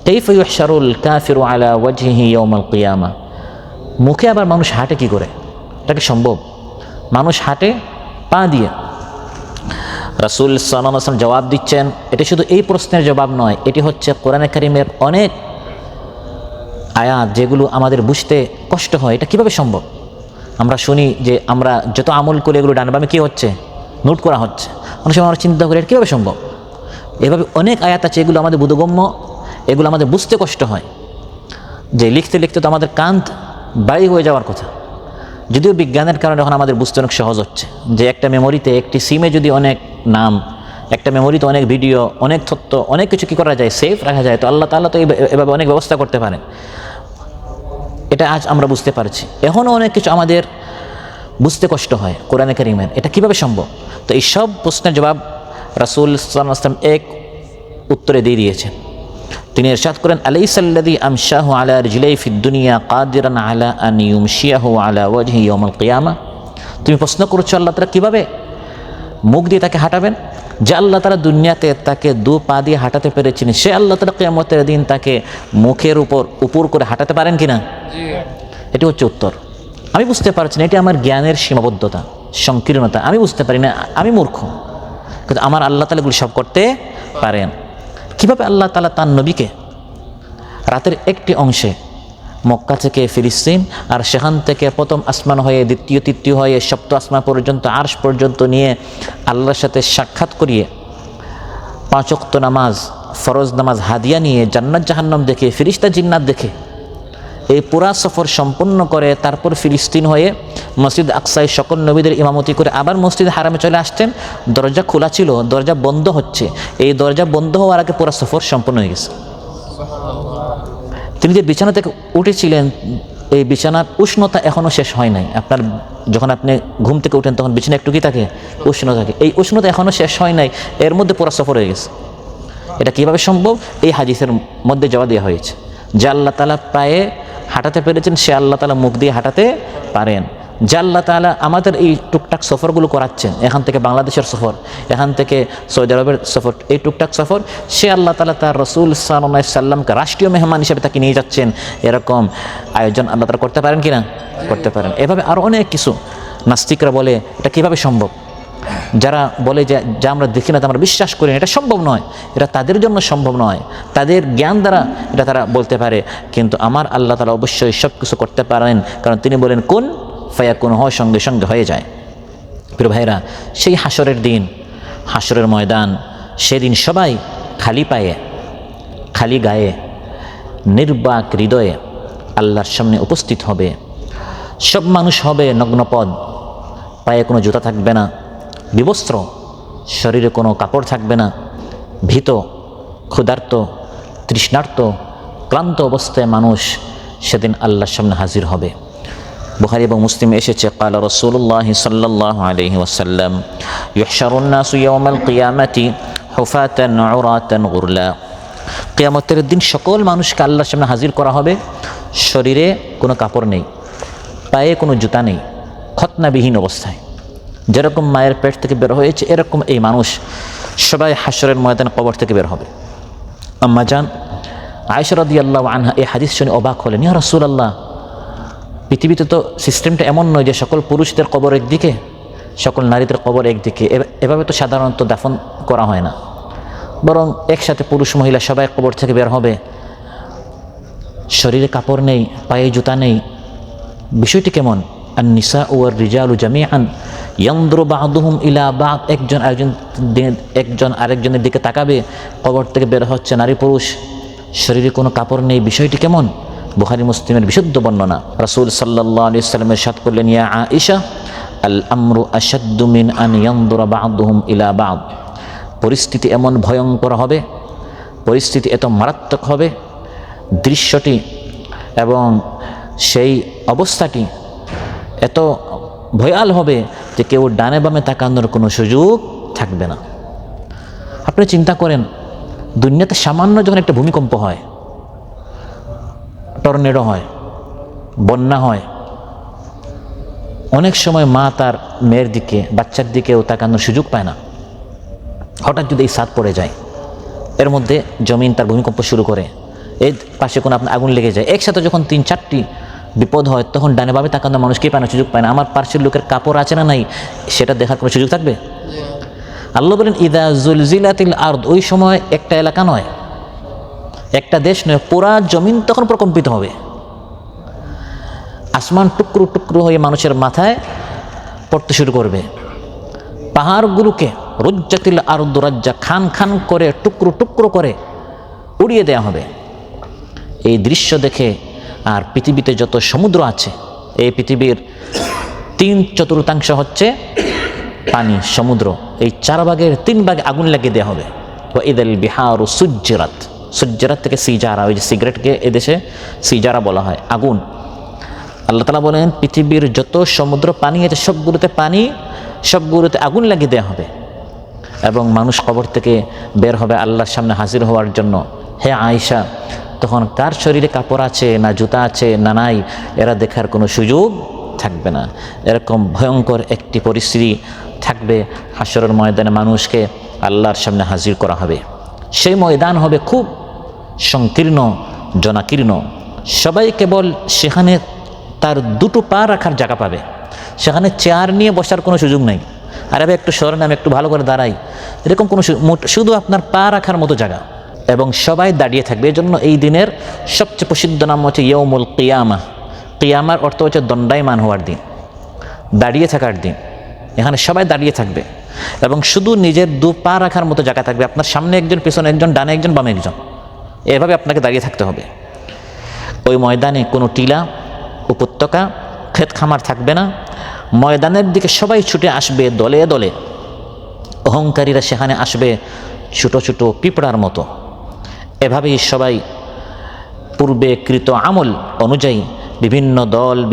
কাইফা ইউহশারুল কাফিরু আলা ওয়াজহিহি ইয়াউমাল কিয়ামা। মুখে আবার মানুষ হাঁটে কি করে? এটা কি সম্ভব? মানুষ হাঁটে পা দিয়ে। রাসূল সাল্লাল্লাহু আলাইহি ওয়াসাল্লাম জবাব দিচ্ছেন, এটি শুধু এই প্রশ্নের জবাব নয়, এটি হচ্ছে কোরআনে কারীমের অনেক আয়াত যেগুলো আমাদের বুঝতে কষ্ট হয়, এটা কিভাবে সম্ভব। আমরা শুনি যে আমরা যত আমল করে এগুলো ডান বামে কী হচ্ছে, নোট করা হচ্ছে। অনেক সময় আমরা চিন্তা করি এটা কীভাবে সম্ভব। এভাবে অনেক আয়াত আছে, এগুলো আমাদের বোধগম্য, এগুলো আমাদের বুঝতে কষ্ট হয়, যে লিখতে লিখতে তো আমাদের কান বাড়ি হয়ে যাওয়ার কথা। যদিও বিজ্ঞানের কারণে এখন আমাদের বুঝতে অনেক সহজ হচ্ছে, যে একটা মেমোরিতে, একটি সিমে যদি অনেক নাম, একটা মেমোরিতে অনেক ভিডিও, অনেক তথ্য, অনেক কিছু কী করা যায়, সেফ রাখা যায়। তো আল্লাহ তাআলা তো এভাবে অনেক ব্যবস্থা করতে পারেন, এটা আজ আমরা বুঝতে পারছি। এখনও অনেক কিছু আমাদের বুঝতে কষ্ট হয় কোরআনে কারীমের, এটা কীভাবে সম্ভব। তো এই সব প্রশ্নের জবাব রাসূল সাল্লাল্লাহু আলাইহি ওয়াসাল্লাম এক উত্তরে দিয়ে দিয়েছেন। তিনি ইরশাদ করেন, আলাইসাল্লাযী আমশাহু আলা রিজলাই ফিদ দুনিয়া কাদিরান আলা আন ইউমশিয়াহু আলা ওয়াজহি ইয়াউমাল কিয়ামা। তুমি প্রশ্ন করছো আল্লাহ তাআলা কীভাবে মুখ দিয়ে তাকে হাঁটাবেন, যে আল্লাহ তাআলা দুনিয়াতে তাকে দু পা দিয়ে হাঁটাতে পেরেছেন, সে আল্লাহ তাআলা কিয়ামতের দিন তাকে মুখের উপর করে হাঁটাতে পারেন কিনা। এটি হচ্ছে উত্তর। আমি বুঝতে পারছি না, এটি আমার জ্ঞানের সীমাবদ্ধতা, সংকীর্ণতা, আমি বুঝতে পারি না, আমি মূর্খ। কিন্তু আমার আল্লাহ তাআলা এগুলো সব করতে পারেন। কীভাবে আল্লাহ তাআলা তার নবীকে রাতের একটি অংশে মক্কা থেকে ফিলিস্তিন, আর সেখান থেকে প্রথম আসমান হয়ে দ্বিতীয় তৃতীয় হয়ে সপ্ত আসমান পর্যন্ত, আরশ পর্যন্ত নিয়ে আল্লাহর সাথে সাক্ষাৎ করিয়ে 5 ওয়াক্ত নামাজ, ফরজ নামাজ হাদিয়া নিয়ে, জান্নাত জাহান্নাম দেখে, ফিরিস্তা জিন্নাত দেখে এই পুরা সফর সম্পন্ন করে তারপর ফিলিস্তিন হয়ে মসজিদ আকসায় সকল নবীদের ইমামতি করে আবার মসজিদ হারামে চলে আসতেন। দরজা খোলা ছিল, দরজা বন্ধ হচ্ছে, এই দরজা বন্ধ হওয়ার আগে পুরা সফর সম্পন্ন হয়ে গেছে। তিনি যে বিছানা থেকে উঠেছিলেন, এই বিছানার উষ্ণতা এখনও শেষ হয় নাই। আপনার যখন আপনি ঘুম থেকে উঠেন তখন বিছানা একটু কি থাকে, উষ্ণ থাকে, এই উষ্ণতা এখনও শেষ হয় নাই, এর মধ্যে পুরা সফর হয়ে গেছে। এটা কীভাবে সম্ভব, এই হাদিসের মধ্যে জবাব দেওয়া হয়েছে। যে আল্লাহ তাআলা পায়ে হাঁটাতে পেরেছেন, সে আল্লাহ তাআলা মুখ দিয়ে হাঁটাতে পারেন। যে আল্লাহ তাআলা আমাদের এই টুকটাক সফরগুলো করাচ্ছেন, এখান থেকে বাংলাদেশের সফর, এখান থেকে সৌদি আরবের সফর, এই টুকটাক সফর, সে আল্লাহ তাআলা তার রাসূল সাল্লাল্লাহু আলাইহি সাল্লামকে রাষ্ট্রীয় মেহমান হিসেবে তাকে নিয়ে যাচ্ছেন, এরকম আয়োজন আল্লাহ তাআলা করতে পারেন কি না, করতে পারেন। এভাবে আরও অনেক কিছু। নাস্তিকরা বলে এটা কীভাবে সম্ভব, যারা বলে যে যা আমরা দেখি না, আমরা বিশ্বাস করি না, এটা সম্ভব নয়, এটা তাদের জন্য সম্ভব নয়, তাদের জ্ঞান দ্বারা এটা তারা বলতে পারে। কিন্তু আমার আল্লাহ তাআলা অবশ্যই সব কিছু করতে পারেন, কারণ তিনি বলেন কুন ফায়াকুন, হয় সঙ্গে সঙ্গে হয়ে যায়। প্রিয় ভাইরা, সেই হাসরের দিন, হাসরের ময়দান, সেদিন সবাই খালি পায়ে, খালি গায়ে, নির্বাক হৃদয়ে আল্লাহর সামনে উপস্থিত হবে। সব মানুষ হবে নগ্নপদ, পায়ে কোনো জুতা থাকবে না, বিবস্ত্র, শরীরে কোনো কাপড় থাকবে না, ভীত, ক্ষুধার্ত, তৃষ্ণার্ত, ক্লান্ত অবস্থায় মানুষ সেদিন আল্লাহর সামনে হাজির হবে। বুখারী এবং মুসলিমে এসেছে, ক্বালা রাসূলুল্লাহি সাল্লাল্লাহু আলাইহি ওয়াসাল্লাম, ইউহশারুন নাসু ইয়াওমাল কিয়ামাতি হুফাতান উরাতান গুরলা। কিয়ামতের দিন সকল মানুষকে আল্লাহর সামনে হাজির করা হবে, শরীরে কোনো কাপড় নেই, পায়ে কোনো জুতা নেই, খতনাবিহীন অবস্থায়। যেরকম মায়ের পেট থেকে বের হয়েছে এরকম এই মানুষ সবাই হাসরের ময়দানে কবর থেকে বের হবে। আম্মা জান আয়েশা রাদিয়াল্লাহু আনহা এই হাদিস শুনে অবাক হলেন, ইয়া রাসূলুল্লাহ, পৃথিবীতে তো সিস্টেমটা এমন নয় যে সকল পুরুষদের কবর একদিকে, সকল নারীদের কবর একদিকে, এভাবে তো সাধারণত দাফন করা হয় না, বরং একসাথে পুরুষ মহিলা সবাই কবর থেকে বের হবে, শরীরে কাপড় নেই, পায়ে জুতা নেই। বিষয়টি কেমন? আন-নিসা ওয়ার রিজালু জামিআন ইয়ানদুরু বা'দুহুম ইলা বা'দ, একজন আরেকজনের দিকে তাকাবে, কবর থেকে বের হচ্ছে নারী পুরুষ, শরীরে কোনো কাপড় নেই। বিষয়টি কেমন? বুখারী মুসলিমের বিশুদ্ধ বর্ণনা। রাসূল সাল্লাল্লাহু আলাইহি ওয়াসাল্লাম ইরশাদ করলেন, ইয়া আয়েশা, আল আমরু আশাদ্দু মিন আন ইয়ানদুরা বা'দুহুম ইলা বা'দ। পরিস্থিতি এমন ভয়ঙ্কর হবে, পরিস্থিতি এত মারাত্মক হবে, দৃশ্যটি এবং সেই অবস্থাটি এত ভয়াল হবে যে কেউ ডানে বামে তাকানোর কোনো সুযোগ থাকবে না। আপনি চিন্তা করেন, দুনিয়াতে সামান্য যখন একটা ভূমিকম্প হয়, টর্নেডো হয়, বন্যা হয়, অনেক সময় মা তার মেয়ের দিকে, বাচ্চার দিকেও তাকানোর সুযোগ পায় না। হঠাৎ যদি এই ছাদ পড়ে যায়, এর মধ্যে জমিন তার ভূমিকম্প শুরু করে, এর পাশে কোনো আপনার আগুন লেগে যায়, একসাথে যখন 3-4টি বিপদ হয়, তখন ডানে বামে তাকানোর মানুষকেই পায় না, সুযোগ পায় না। আমার পার্শ্বের লোকের কাপড় আছে না নাই সেটা দেখার কোনো সুযোগ থাকবে? আল্লাহ বলেন, ইদা জুলজিলাতিল আরদ, ওই সময় একটা এলাকা নয়, একটা দেশ নয়, পুরা জমিন তখন প্রকম্পিত হবে। আসমান টুকরো টুকরো হয়ে মানুষের মাথায় পড়তে শুরু করবে। পাহাড়গুলোকে রুজ্জাতিল আরদু রাজ্জা, খান খান করে টুকরো টুকরো করে উড়িয়ে দেওয়া হবে। এই দৃশ্য দেখে আর পৃথিবীতে যত সমুদ্র আছে, এই পৃথিবীর 3/4 হচ্ছে পানি, সমুদ্র, এই 4 ভাগের 3 ভাগে আগুন লাগিয়ে দেওয়া হবে। ওয়াইদাল বিহারু সুজ্জিরাত, সুজ্জিরাত থেকে সিজারা, ওই যে সিগারেটকে এদেশে সিজারা বলা হয়, আগুন। আল্লাহ তাআলা বলেন পৃথিবীর যত সমুদ্র পানি আছে সবগুলোতে আগুন লাগিয়ে দেওয়া হবে এবং মানুষ কবর থেকে বের হবে আল্লাহর সামনে হাজির হওয়ার জন্য। হে আয়েশা, তখন কার শরীরে কাপড় আছে না জুতা আছে না নাই, এরা দেখার কোনো সুযোগ থাকবে না। এরকম ভয়ঙ্কর একটি পরিস্থিতি থাকবে। হাশরের ময়দানে মানুষকে আল্লাহর সামনে হাজির করা হবে। সেই ময়দান হবে খুব সংকীর্ণ, জনাকীর্ণ। সবাই কেবল সেখানে তার 2টো পা রাখার জায়গা পাবে। সেখানে চেয়ার নিয়ে বসার কোনো সুযোগ নেই। আরে ভাই একটু সরেন, আমি একটু ভালো করে দাঁড়াই, এরকম কোনো শুধু আপনার পা রাখার মতো জায়গা। এবং সবাই দাঁড়িয়ে থাকবে। এই জন্য এই দিনের সবচেয়ে প্রসিদ্ধ নাম হচ্ছে ইয়ৌমুল কিয়ামা। কিয়ামার অর্থ হচ্ছে দণ্ডায়মান হওয়ার দিন, দাঁড়িয়ে থাকার দিন। এখানে সবাই দাঁড়িয়ে থাকবে এবং শুধু নিজের 2 পা রাখার মতো জায়গা থাকবে। আপনার সামনে একজন, পেছনে একজন, ডানে একজন, বামে একজন, এভাবে আপনাকে দাঁড়িয়ে থাকতে হবে। ওই ময়দানে কোনো টিলা, উপত্যকা, ক্ষেত খামার থাকবে না। ময়দানের দিকে সবাই ছুটে আসবে দলে দলে। অহংকারীরা সেখানে আসবে ছোট ছোট পিঁপড়ার মতো। এভাবেই সবাই পূর্বে কৃত আমল অনুযায়ী বিভিন্ন দলে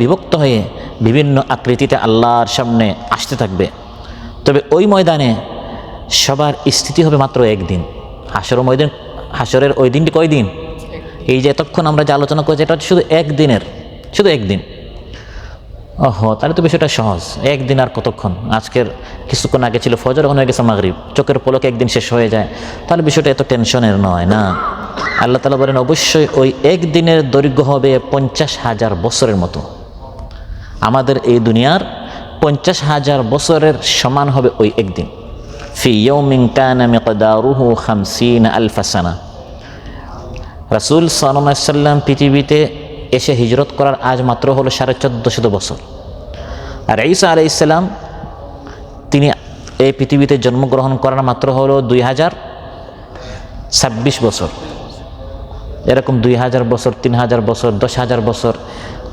বিভক্ত হয়ে বিভিন্ন আকৃতিতে আল্লাহর সামনে আসতে থাকবে। তবে ওই ময়দানে সবার স্থিতি হবে মাত্র একদিন। হাশরের ওই দিনটি কয় দিন? এই যে এতক্ষণ আমরা যে আলোচনা করছি এটা শুধু একদিন। ওহো, তাহলে তো বিষয়টা সহজ। একদিন আর কতক্ষণ? আজকের কিছুক্ষণ আগে ছিল ফজর, এখন হয়ে গেছে মাগরিব, চোখের পলকে একদিন শেষ হয়ে যায়। তাহলে বিষয়টা এত টেনশনের নয় না। আল্লাহ তাআলা বলেন অবশ্যই ওই একদিনের দৈর্ঘ্য হবে 50,000 বছরের মতো। আমাদের এই দুনিয়ার 50,000 বছরের সমান হবে ওই একদিন। ফি ইয়াউমিন কানা মিকদারুহু 50,000 সানা। রাসূল সাল্লাল্লাহু আলাইহি ওয়াসাল্লাম পৃথিবীতে এসে হিজরত করার আজ মাত্র হলো 1450 বছর। আর ঈসা আলাইহিস সালাম তিনি এই পৃথিবীতে জন্মগ্রহণ করার মাত্র হলো 2026 বছর। এরকম 2000 বছর, 3000 বছর, 10,000 বছর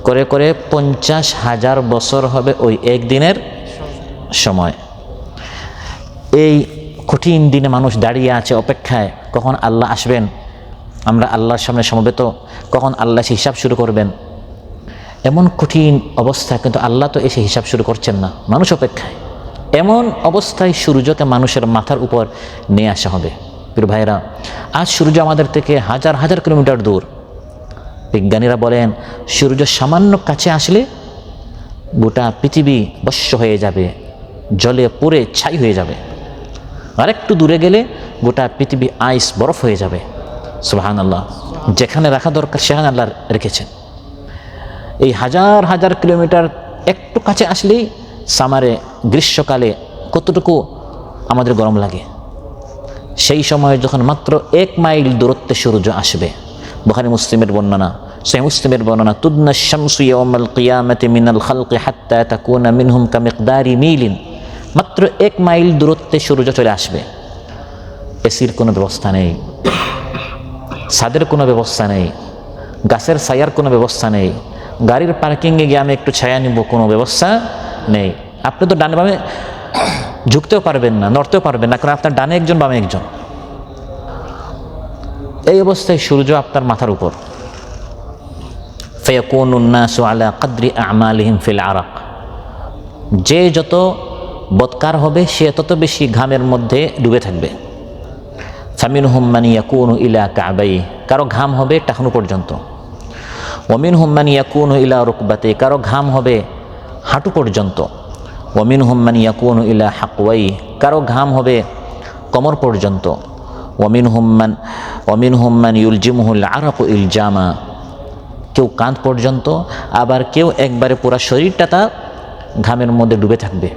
করে করে 50,000 বছর হবে ওই একদিনের সময়। এই কঠিন দিনে মানুষ দাঁড়িয়ে আছে অপেক্ষায়, কখন আল্লাহ আসবেন, আমরা আল্লাহর সামনে সমবেত, কখন আল্লাহ এসে হিসাব শুরু করবেন। এমন কঠিন অবস্থা, কিন্তু আল্লাহ তো এসে হিসাব শুরু করছেন না, মানুষ অপেক্ষায়। এমন অবস্থায় সূর্যকে মানুষের মাথার উপর নিয়ে আসা হবে। প্রিয় ভাইরা, আজ সূর্য আমাদের থেকে হাজার হাজার কিলোমিটার দূর। বিজ্ঞানীরা বলেন সূর্য সামান্য কাছে আসলে গোটা পৃথিবী ভস্ম হয়ে যাবে, জলে পুড়ে ছাই হয়ে যাবে। আর একটু দূরে গেলে গোটা পৃথিবী আইস, বরফ হয়ে যাবে। সুবহানাল্লাহ, যেখানে রাখা দরকার সেখানে আল্লাহ রেখেছেন। এই হাজার হাজার কিলোমিটার একটু কাছে আসলেই সামারে, গ্রীষ্মকালে কতটুকু আমাদের গরম লাগে। সেই সময়ে যখন মাত্র 1 মাইল দূরত্বে সূর্য আসবে, বুখারী মুসলিমের বর্ণনা, সহিহ মুসলিমের বর্ণনা, তুদনা শামসু ইয়াউমাল কিয়ামাতি মিনাল খালকি হাত্তা তাকুনা মিনহুম কামিকদারি মিলিন। মাত্র 1 মাইল দূরত্বে সূর্য চলে আসবে। এসির কোনো ব্যবস্থা নেই, ছাদের কোনো ব্যবস্থা নেই, গাছের ছায়ার কোনো ব্যবস্থা নেই, গাড়ির পার্কিংয়ে গিয়ে আমি একটু ছায়া নিব, কোনো ব্যবস্থা নেই। আপনি তো ডানে বামে ঝুঁকতেও পারবেন না, নড়তেও পারবেন না, কারণ আপনার ডানে একজন, বামে একজন। এই অবস্থায় সূর্য আপনার মাথার উপর। ফায়াকুনুন নাসু আলা কদরি আমালিহিম ফিল আরাক। যে যত বদকার হবে সে তত বেশি ঘামের মধ্যে ডুবে থাকবে। ফামিনহুম মান ইয়াকুনু ইলা কাবাইহি, কারো ঘাম হবে টাকনু পর্যন্ত। ওয়ামিনহুম মান ইয়াকুনু ইলা রুকবাতি, কারো ঘাম হবে হাঁটু পর্যন্ত। ওয়ামিনহুম মান ইয়াকুনু ইলা হাকওয়াইহি, কারো ঘাম হবে কোমর পর্যন্ত। ওয়ামিনহুম মান ইউলজিমুহুল আরাকু ইলজামা, কেউ কাঁধ পর্যন্ত, আবার কেউ একবারে পুরো শরীরটা তার ঘামের মধ্যে ডুবে থাকবে।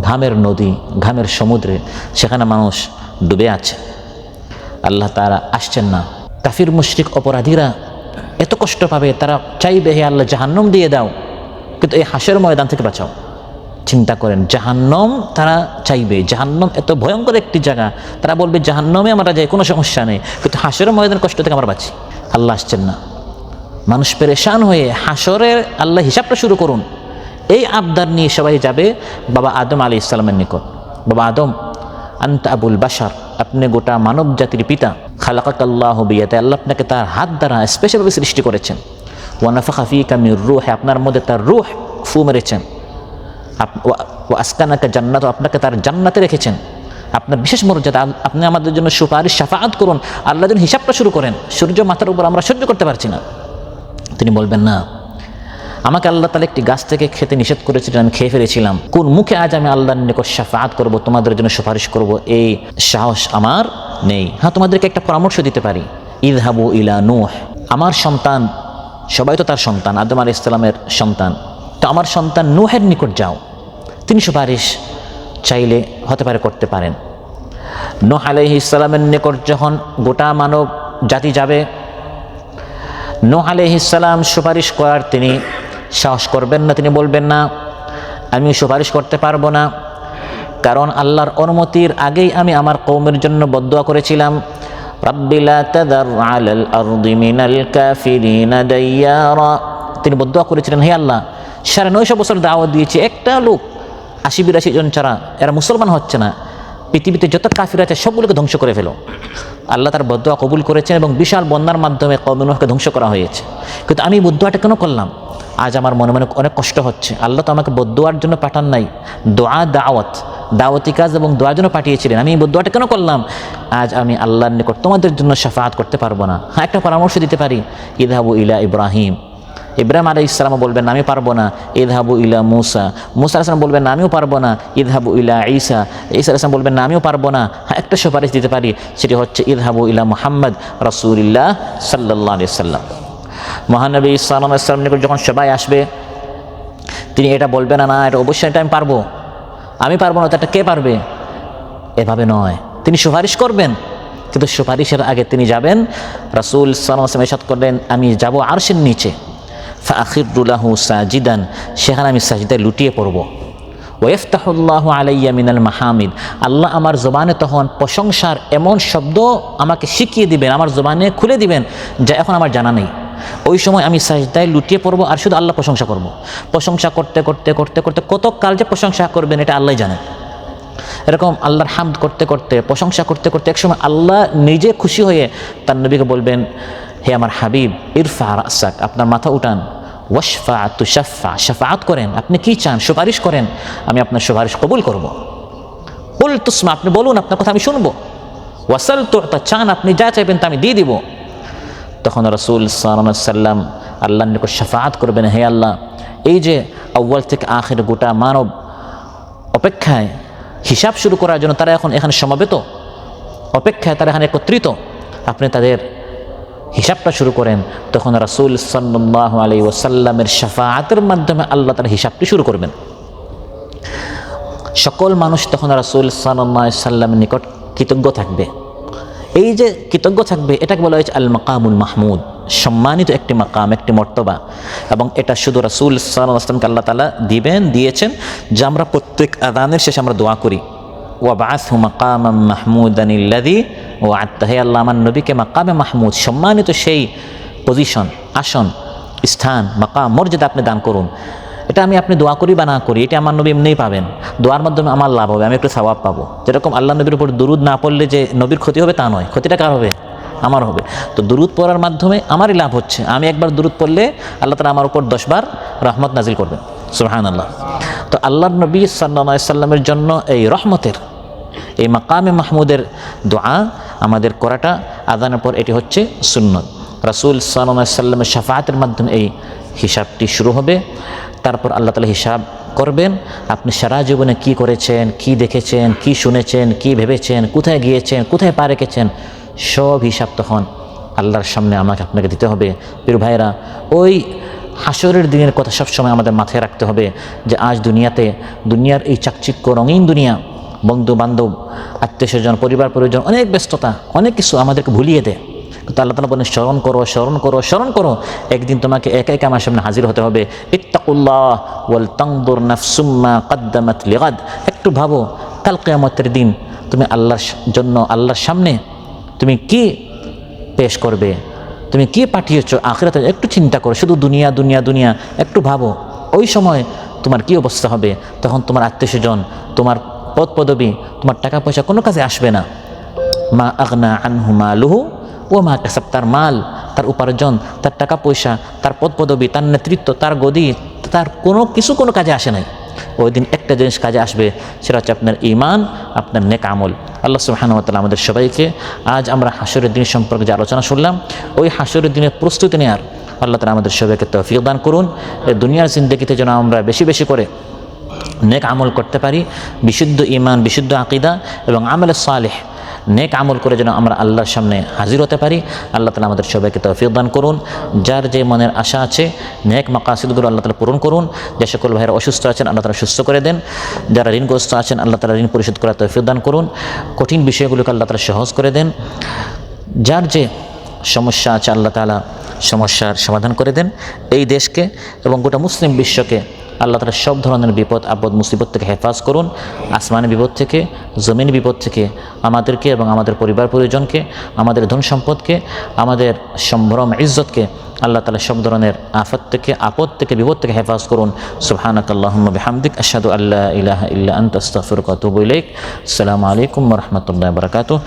ঘামের নদী, ঘামের সমুদ্রে সেখানে মানুষ ডুবে আছে। আল্লাহ তাআলা আসছেন না। কাফির মুশরিক অপরাধীরা এত কষ্ট পাবে, তারা চাইবে হে আল্লাহ জাহান্নাম দিয়ে দাও, কিন্তু এই হাসরের ময়দান থেকে বাঁচাও। চিন্তা করেন, জাহান্নাম তারা চাইবে, জাহান্নাম এত ভয়ঙ্কর একটি জায়গা, তারা বলবে জাহান্নামে আমরা যাই, কোনো সমস্যা নেই, কিন্তু হাসরের ময়দান কষ্ট থেকে আমরা বাঁচি। আল্লাহ আসছেন না, মানুষ পেরেশান হয়ে হাসরের আল্লাহ হিসাবটা শুরু করুন, এই আবদার নিয়ে সবাই যাবে বাবা আদম আলাইহিস সালামের নিকট। বাবা আদম, আনতা আবুল বাশার, আপনি গোটা মানব জাতির পিতা। খালাকাকাল্লাহু বিয়াদিহি, আল্লাহ আপনাকে তার হাত দ্বারা স্পেশালভাবে সৃষ্টি করেছেন। ওয়া নাফাখা ফীকা মির রূহি, আপনার মধ্যে তার রূহ ফু মেরেছেন। ওয়া আসকানাকা জান্নাত, আপনাকে তার জান্নাতে রেখেছেন। আপনার বিশেষ মর্যাদা, আপনি আমাদের জন্য সুপারিশ শাফাআত করুন। আল্লাহ যেন হিসাবটা শুরু করেন, সূর্য মাথার উপর আমরা সহ্য করতে পারছি না। তিনি বলবেন না, আমাকে আল্লাহ তাআলা একটি গাছ থেকে খেতে নিষেধ করেছিলেন, আমি খেয়ে ফেলেছিলাম, কোন মুখে আজ আমি আল্লাহর নিকট শাফাআত করব, তোমাদের জন্য সুপারিশ করব, এই সাহস আমার নেই। হ্যাঁ, তোমাদেরকে একটা পরামর্শ দিতে পারি, ইযহাবু ইলা নূহ, আমার সন্তান, সবাই তো তার সন্তান, আদম আলাইহিস সালামের সন্তান, তো আমার সন্তান নূহের নিকট যাও, তিনি সুপারিশ চাইলে হতে পারে করতে পারেন। নূহ আলাইহিস সালামের নিকট যখন গোটা মানব জাতি যাবে, নূহ আলাইহিস সালাম সুপারিশ করার তিনি সাহস করবেন না, তিনি বলবেন না আমি সুপারিশ করতে পারবো না, কারণ আল্লাহর অনুমতির আগেই আমি আমার কওমের জন্য বদদুয়া করেছিলাম, রাব্বি লা তাযার আলাল আরদি মিনাল কাফিরিনা দাইয়ারা। তিনি বদদুয়া করেছিলেন, হে আল্লাহ, 950 বছর দাওয়াত দিয়েছি, একটা লোক 80-82 জন ছাড়া এরা মুসলমান হচ্ছে না, পৃথিবীতে যত কাফির আছে সবগুলোকে ধ্বংস করে ফেলো। আল্লাহ তার বদদুয়া কবুল করেছেন এবং বিশাল বন্যার মাধ্যমে কওমে নূহকে ধ্বংস করা হয়েছে। কিন্তু আমি বদদুয়াটা কেন করলাম? আজ আমার মনে মনে অনেক কষ্ট হচ্ছে। আল্লাহ তো আমাকে বদদুয়ার জন্য পাঠান নাই, দোয়া দাওয়াতি কাজ এবং দোয়ার জন্য পাঠিয়েছিলেন। আমি এই বদদুয়াটা কেন করলাম? আজ আমি আল্লাহর নিকট তোমাদের জন্য শাফাআত করতে পারবো না। হ্যাঁ, একটা পরামর্শ দিতে পারি, ইযহাবু ইলা ইব্রাহিম, ইব্রাহিম আলাইহিস সালাম বলবেন না আমি পারবো না। ইযহাবু ইলা মুসা, মুসা আলাইহিস সালাম বলবেন না আমিও পারবো না। ইযহাবু ইলা ঈসা, ঈসা আলাইহিস সালাম বলবেন না আমিও পারবো না। হ্যাঁ, একটা সুপারিশ দিতে পারি, সেটি হচ্ছে ইযহাবু ইলা মুহাম্মদ রাসূলুল্লাহ সাল্লাল্লাহু আলাইহি ওয়াসাল্লাম। মহানবী সাল্লাল্লাহু আলাইহি ওয়াসাল্লাম নিকট যখন সবাই আসবে, তিনি এটা বলবেন না, না এটা অবশ্যই এটা আমি পারবো, আমি পারবো না তো এটা কে পারবে, এভাবে নয়। তিনি সুপারিশ করবেন, কিন্তু সুপারিশের আগে তিনি যাবেন, রাসূল সাল্লাল্লাহু আলাইহি ওয়াসাল্লাম ইরশাদ করলেন, আমি যাব আরশের নিচে, ফাআখিরু লাহু সাজিদান, সেখানে আমি সাজদায় লুটিয়ে পড়ব। ওয়াইফতাহুল্লাহু আলাইয়া মিনাল মাহামিদ, আল্লাহ আমার জবানে তখন প্রশংসার এমন শব্দ আমাকে শিখিয়ে দিবেন, আমার জবানে খুলে দিবেন যা এখন আমার জানা নেই। ওই সময় আমি সাজদায় লুটিয়ে পড়ব আর শুধু আল্লাহ প্রশংসা করব। প্রশংসা করতে করতে করতে করতে কত কাল যে প্রশংসা করবেন এটা আল্লাহ জানেন। এরকম আল্লাহর হামদ করতে করতে প্রশংসা করতে করতে একসময় আল্লাহ নিজে খুশি হয়ে তার নবীকে বলবেন, হে আমার হাবিব, ইরফা রাসাক, আপনার মাথা উঠান, ওয়াশফা তুশাফা, শাফাআত করেন, আপনি কি চান সুপারিশ করেন, আমি আপনার সুপারিশ কবুল করব। কুল তুসমা, আপনি বলুন, আপনার কথা আমি শুনবো। ওয়াসাল তুতা, চান আপনি যা চাইবেন তা আমি দিয়ে দিব। তখন রাসূল সাল্লাল্লাহু আলাইহি ওয়াসাল্লাম আল্লাহর নিকট শাফাআত করবেন, হে আল্লাহ, এই যে আউয়াল থেকে আখির গোটা মানব অপেক্ষায় হিসাব শুরু করার জন্য তারা এখন এখানে সমবেত, অপেক্ষায় তারা এখানে একত্রিত, আপনি তাদের হিসাবটা শুরু করেন। তখন রাসূল সাল্লাল্লাহু আলাইহি ওয়াসাল্লামের শাফাআতের মাধ্যমে আল্লাহ তার হিসাবটি শুরু করবেন। সকল মানুষ তখন রাসূল সাল্লাল্লাহু আলাইহি ওয়াসাল্লামের নিকট কৃতজ্ঞ থাকবে। এই যে কৃতজ্ঞ থাকবে, এটাকে বলা হয়েছে আল মাকামুল মাহমুদ, সম্মানিত একটি মাকাম, একটি মর্তবা। এবং এটা শুধু রাসূল সাল্লাল্লাহু আলাইহি ওয়াসাল্লামকে আল্লাহ তাআলা দিয়েছেন, যে আমরা প্রত্যেক আযানের শেষে আমরা দোয়া করি, ওয়াবআসহু মাকামান মাহমুদান আল্লাযী ওয়া'আদতা, হে আল্লাহ আমার নবীকে মাকামে মাহমুদ, সম্মানিত সেই পজিশন, আসন, স্থান, মাকাম, মর্যাদা আপনি দান করুন। এটা আপনি দোয়া করি বা না করি, এটা আমার নবী এমনিই পাবেন। দোয়ার মাধ্যমে আমার লাভ হবে, আমি একটু সওয়াব পাবো। যেরকম আল্লাহ নবীর উপর দুরুদ না পড়লে যে নবীর ক্ষতি হবে তা নয়, ক্ষতিটা কার হবে? আমার হবে। তো দুরুদ পড়ার মাধ্যমে আমারই লাভ হচ্ছে। আমি একবার দুরুদ পড়লে আল্লাহ তাআলা আমার উপর 10 বার রহমত নাজিল করবেন, সুবহানাল্লাহ। তো আল্লাহর নবী সাল্লাল্লাহু আলাইহি সাল্লামের জন্য এই রহমতের, এই মাকামে মাহমুদের দোয়া আমাদের করাটা আযানের পর এটি হচ্ছে সুন্নত। রাসূল সাল্লাল্লাহু আলাইহি সাল্লামের শাফাআতের মাধ্যমে এই হিসাবটি শুরু হবে। তারপর আল্লাহ তাআলা হিসাব করবেন, আপনি সারা জীবনে কি করেছেন, কি দেখেছেন, কি শুনেছেন, কি ভেবেছেন, কোথায় গিয়েছেন, কোথায় পা রেখেছেন, সব হিসাব তখন আল্লাহর সামনে আমাকে আপনাকে দিতে হবে। প্রিয় ভাইরা, ওই হাসরের দিনের কথা সবসময় আমাদের মাথায় রাখতে হবে যে আজ দুনিয়ার এই চাকচিক্য রঙিন দুনিয়া, বন্ধু বান্ধব, আত্মীয় স্বজন, পরিবার পরিজন, অনেক ব্যস্ততা, অনেক কিছু আমাদেরকে ভুলিয়ে দেয়। কিন্তু আল্লাহ তাআলা বলেন স্মরণ করো, স্মরণ করো, স্মরণ করো, একদিন তোমাকে একা একা আমার সামনে হাজির হতে হবে। ইত্তাকুল্লাহ ওয়াল তানদুর নাফসুম মা কদ্দামাত লিগাদ। একটু ভাবো, কাল কিয়ামতের দিন তুমি আল্লাহর জন্য আল্লাহর সামনে তুমি কি পেশ করবে, তুমি কি পাঠিয়েছো আখিরাতে। একটু চিন্তা করো, শুধু দুনিয়া দুনিয়া দুনিয়া। একটু ভাবো ওই সময় তোমার কি অবস্থা হবে। তখন তোমার আত্মীয়স্বজন, তোমার পদ পদবী, তোমার টাকা পয়সা কোনো কাজে আসবে না। মা আগনা আনহু মালুহু ও মা কাসাব, তার মাল, তার উপার্জন, তার টাকা পয়সা, তার পদ পদবী, তার নেতৃত্ব, তার গদি, তার কোনো কিছু কোনো কাজে আসে নাই। ওই দিন একটা জিনিস কাজে আসবে, সেটা হচ্ছে আপনার ঈমান, আপনার নেক আমল। আল্লাহ সুবহানাহু ওয়া তাআলা আমাদের সবাইকে আজ আমরা হাসরের দিন সম্পর্কে যে আলোচনা শুনলাম, ওই হাসরের দিনের প্রস্তুতি নেওয়ার আল্লাহ তাআলা আমাদের সবাইকে তৌফিক দান করুন। এই দুনিয়ার জিন্দেগিতে যেন আমরা বেশি বেশি করে নেক আমল করতে পারি, বিশুদ্ধ ঈমান, বিশুদ্ধ আকীদা এবং আমলে সালেহ, নেক আমল করে যেন আমরা আল্লাহর সামনে হাজির হতে পারি। আল্লাহ তাআলা আমাদের সবাইকে তৌফিক দান করুন। যার যে মনের আশা আছে, নেক মাকাসিদগুলো আল্লাহ তাআলা পূরণ করুন। যে সকল ভাইয়েরা অসুস্থ আছেন আল্লাহ তাআলা সুস্থ করে দেন। যারা ঋণগ্রস্ত আছেন আল্লাহ তাআলা ঋণ পরিশোধ করার তৌফিক দান করুন। কঠিন বিষয়গুলোকে আল্লাহ তাআলা সহজ করে দেন। যার যে সমস্যা আছে আল্লাহ তাআলা সমস্যার সমাধান করে দেন। এই দেশকে এবং গোটা মুসলিম বিশ্বকে আল্লাহ তাআলা সব ধরনের বিপদ আপদ মুসিবত থেকে হেফাজ করুন। আসমানি বিপদ থেকে, জমিন বিপদ থেকে আমাদেরকে এবং আমাদের পরিবার পরিজনকে, আমাদের ধন সম্পদকে, আমাদের সম্ভ্রম ইজ্জতকে আল্লাহ তাআলা সব ধরনের আফত থেকে, আপদ থেকে, বিপদ থেকে হেফাজ করুন। সুবহানাকাল্লাহুম্মা বিহামদিক আশহাদু আল্লা ইলাহা ইল্লা আনতা আস্তাগফিরুকা ওয়া আতুবু ইলাইক। আসসালামু আলাইকুম ওয়া রাহমাতুল্লাহি ওয়া বারাকাতুহু।